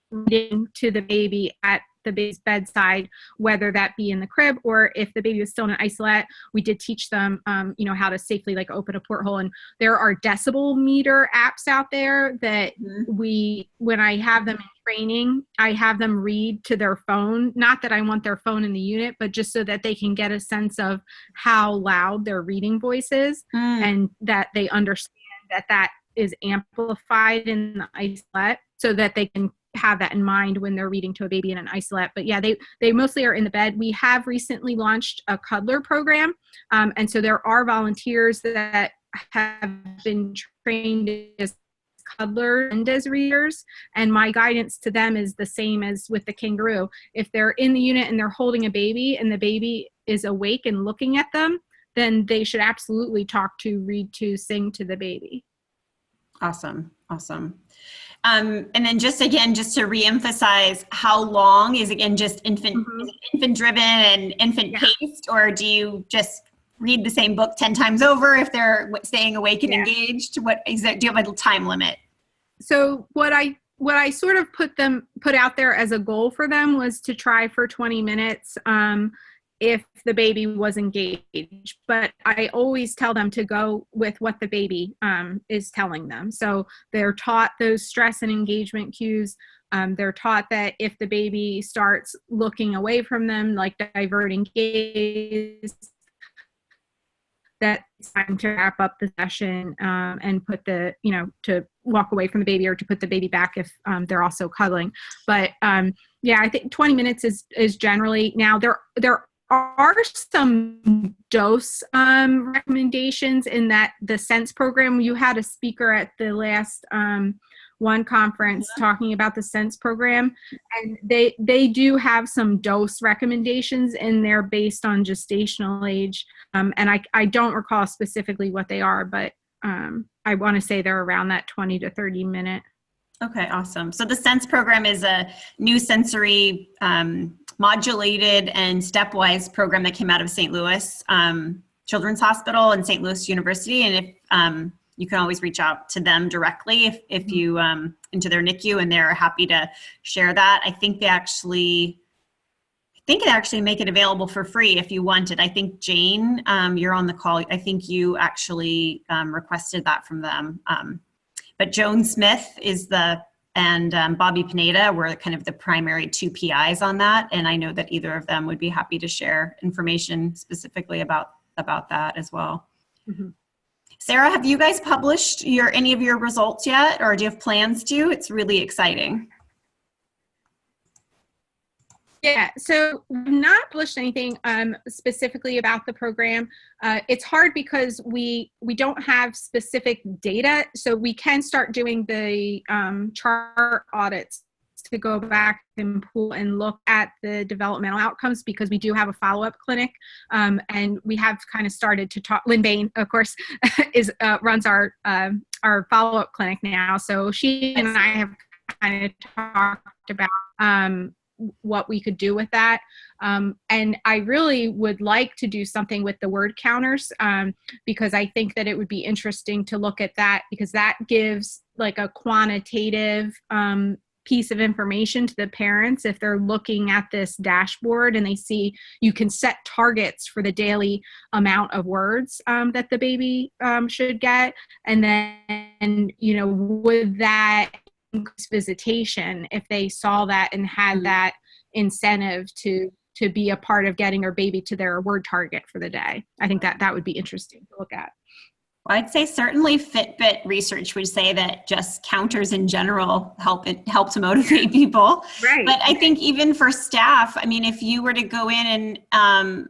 reading to the baby at the baby's bedside, whether that be in the crib or if the baby was still in an isolette, we did teach them, you know, how to safely like open a porthole. And there are decibel meter apps out there that when I have them in training, I have them read to their phone. Not that I want their phone in the unit, but just so that they can get a sense of how loud their reading voice is and that they understand that is amplified in the isolette so that they can have that in mind when they're reading to a baby in an isolette. But yeah, they mostly are in the bed. We have recently launched a cuddler program. And so there are volunteers that have been trained as cuddlers and as readers. And my guidance to them is the same as with the kangaroo. If they're in the unit and they're holding a baby and the baby is awake and looking at them, then they should absolutely talk to, read to, sing to the baby. Awesome. Awesome. And then just to reemphasize, how long is just infant driven and infant paced, or do you just read the same book 10 times over if they're staying awake and engaged? What is that? Do you have a time limit? So what I what I sort of put out there as a goal for them was to try for 20 minutes if the baby was engaged. But I always tell them to go with what the baby is telling them. So they're taught those stress and engagement cues. They're taught that if the baby starts looking away from them, like diverting gaze, that it's time to wrap up the session and put the, to walk away from the baby or to put the baby back if they're also cuddling. But yeah, I think 20 minutes is generally, now there are some dose recommendations in that the Sense program. You had a speaker at the last one conference talking about the Sense program, and they do have some dose recommendations in there based on gestational age, and I don't recall specifically what they are, but I want to say they're around that 20 to 30 minute. Okay, awesome. So the Sense program is a new sensory modulated and stepwise program that came out of St. Louis Children's Hospital and St. Louis University, and if you can always reach out to them directly if you into their NICU, and they're happy to share that. I think they actually make it available for free if you want it. I think Jane, you're on the call. I think you actually requested that from them. But Joan Smith and Bobby Pineda were kind of the primary two PIs on that, and I know that either of them would be happy to share information specifically about that as well. Mm-hmm. Sarah, have you guys published any of your results yet, or do you have plans to? It's really exciting. Yeah, so we've not published anything specifically about the program. It's hard because we don't have specific data, so we can start doing the chart audits to go back and pull and look at the developmental outcomes, because we do have a follow-up clinic, and we have kind of started to talk. Lynn Bain, of course, runs our follow-up clinic now, so she and I have kind of talked about what we could do with that, and I really would like to do something with the word counters, because I think that it would be interesting to look at that, because that gives like a quantitative piece of information to the parents if they're looking at this dashboard and they see you can set targets for the daily amount of words that the baby should get, and then would that increase visitation if they saw that and had that incentive to be a part of getting our baby to their word target for the day. I think that would be interesting to look at. Well, I'd say certainly Fitbit research would say that just counters in general help to motivate people. Right. But I think even for staff, I mean, if you were to go in and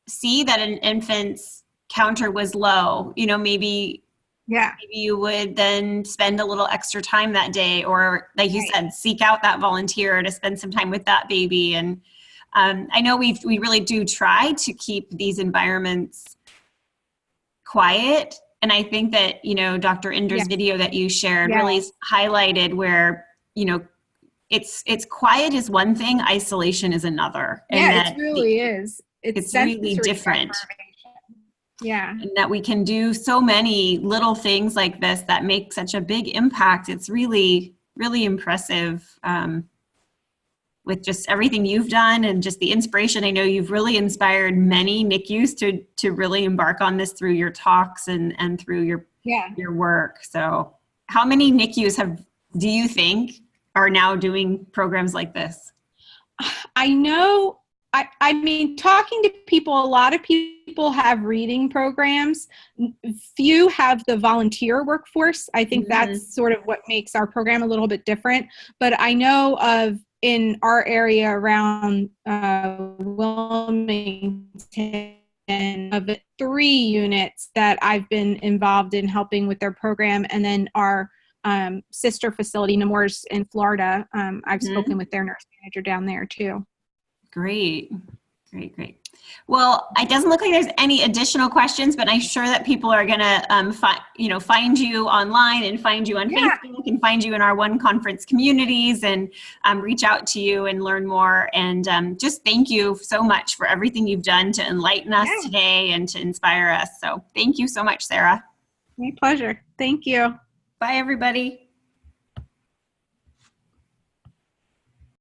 see that an infant's counter was low, maybe you would then spend a little extra time that day, or like you said, seek out that volunteer to spend some time with that baby. And I know we really do try to keep these environments quiet. And I think that, Dr. Inder's video that you shared really highlighted where, it's quiet is one thing, isolation is another. And it really is. It's really different. Yeah. And that we can do so many little things like this that make such a big impact. It's really, really impressive with just everything you've done and just the inspiration. I know you've really inspired many NICUs to really embark on this through your talks and through your work. So how many NICUs do you think are now doing programs like this? I know, I mean, talking to people, a lot of people have reading programs. Few have the volunteer workforce. I think that's sort of what makes our program a little bit different. But I know of, in our area around Wilmington, of 3 units that I've been involved in helping with their program. And then our sister facility, Nemours in Florida, I've spoken with their nurse manager down there too. Great. Well, it doesn't look like there's any additional questions, but I'm sure that people are going to find you online and find you on Facebook and find you in our One Conference communities and reach out to you and learn more. And just thank you so much for everything you've done to enlighten us today and to inspire us. So thank you so much, Sarah. My pleasure. Thank you. Bye, everybody.